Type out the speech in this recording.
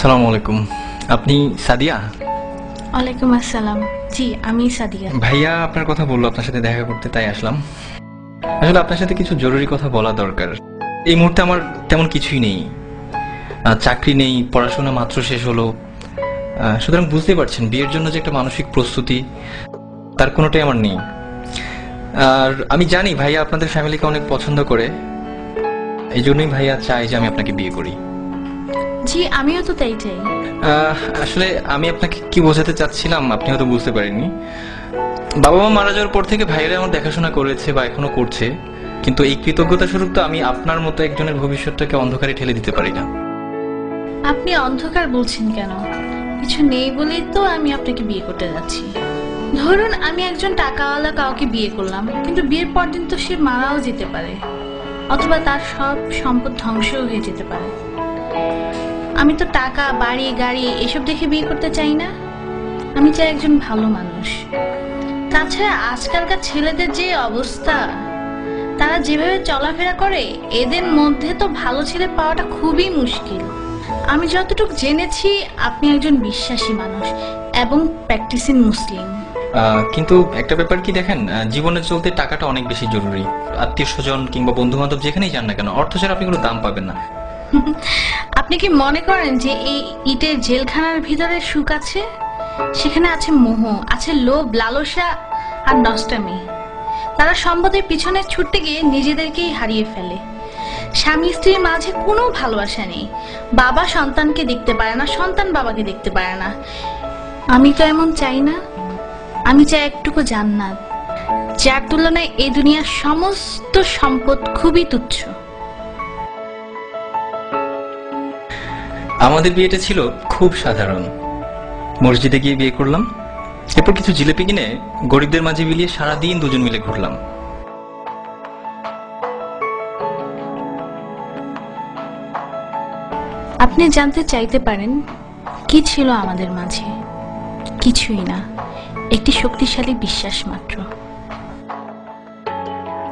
আসসালামু আলাইকুম। আপনি সাদিয়া? ওয়ালাইকুম আসসালাম। জি, আমি সাদিয়া। ভাইয়া আপনার কথা বললো আপনার সাথে দেখা করতে, তাই আসলাম। আসলে আপনার সাথে কিছু জরুরি কথা বলা দরকার। এই মুহূর্তে আমার তেমন কিছুই নেই, চাকরি নেই, পড়াশোনা মাত্র শেষ হলো। সুতরাং বুঝতে পারছেন বিয়ের জন্য যে একটা মানসিক প্রস্তুতি, তার কোনোটাই আমার নেই। আর আমি জানি ভাইয়া আপনাদের ফ্যামিলিকে অনেক পছন্দ করে, এই জন্যই ভাইয়া চাই যে আমি আপনাকে বিয়ে করি। জি, আমিও তো তাই চাই। আসলে আমি আপনাকে কি বোঝাতে চাচ্ছিলাম আপনি হয়তো বুঝতে পারেননি। বাবা মা মারা যাওয়ার পর থেকে ভাইয়েরা আমার দেখাশোনা করেছে বা এখনো করছে, কিন্তু এই কৃতজ্ঞতা স্বরূপ তো আমি আপনার মতো একজনের ভবিষ্যৎটাকে অন্ধকারে ঠেলে দিতে পারি না। আপনি অন্ধকার বলছেন কেন? কিছু নেই বলেই তো আমি আপনাকে বিয়ে করতে যাচ্ছি। ধরুন আমি একজন টাকাওয়ালা কাউকে বিয়ে করলাম, কিন্তু বিয়ের পর দিন তো সে মারাও যেতে পারে, অথবা তার সব সম্পদ ধ্বংসও হয়ে যেতে পারে। আমি তো টাকা, বাড়ি, গাড়ি এসব দেখে বিয়ে করতে চাই না। আমি চাই একজন ভালো মানুষ। তাছাড়া আজকালকার ছেলেদের যে অবস্থা, তারা যেভাবে চলাফেরা করে, এদের মধ্যে তো ভালো ছেলে পাওয়াটা খুবই মুশকিল। আমি যতটুকু জেনেছি আপনি একজন বিশ্বাসী মানুষ এবং প্র্যাকটিসিং মুসলিম। কিন্তু একটা ব্যাপার কি দেখেন, জীবনে চলতে টাকাটা অনেক বেশি জরুরি। আত্মীয় স্বজন কিংবা বন্ধু বান্ধব যেখানেই যান না কেন, অর্থ ছাড়া আপনি কোনো দাম পাবেন না। আপনি কি মনে করেন যে এই ইটের জেলখানার ভিতরে সুখ আছে? সেখানে আছে মোহ, আছে লোভ, লালসা আর নষ্টামি। তারা সম্পদের পিছনে ছুটতে গিয়ে নিজেদেরকেই হারিয়ে ফেলে। স্বামী স্ত্রীর মাঝে কোনো ভালোবাসা নেই। বাবা সন্তানকে দেখতে পারে না, সন্তান বাবাকে দেখতে পারে না। আমি তো এমন চাই না। আমি চাই একটুকু জান্নাত, যার তুলনায় এই দুনিয়ার সমস্ত সম্পদ খুবই তুচ্ছ। আমাদের বিয়েটা ছিল খুব সাধারণ। মসজিদে গিয়ে বিয়ে করলাম, এরপর কিছু জিলিপি কিনে গরিবদের মাঝে বিলিয়ে সারাদিন দুজন মিলে ঘুরলাম। আপনি জানতে চাইতে পারেন কি ছিল আমাদের মাঝে? কিছুই না, একটি শক্তিশালী বিশ্বাস মাত্র।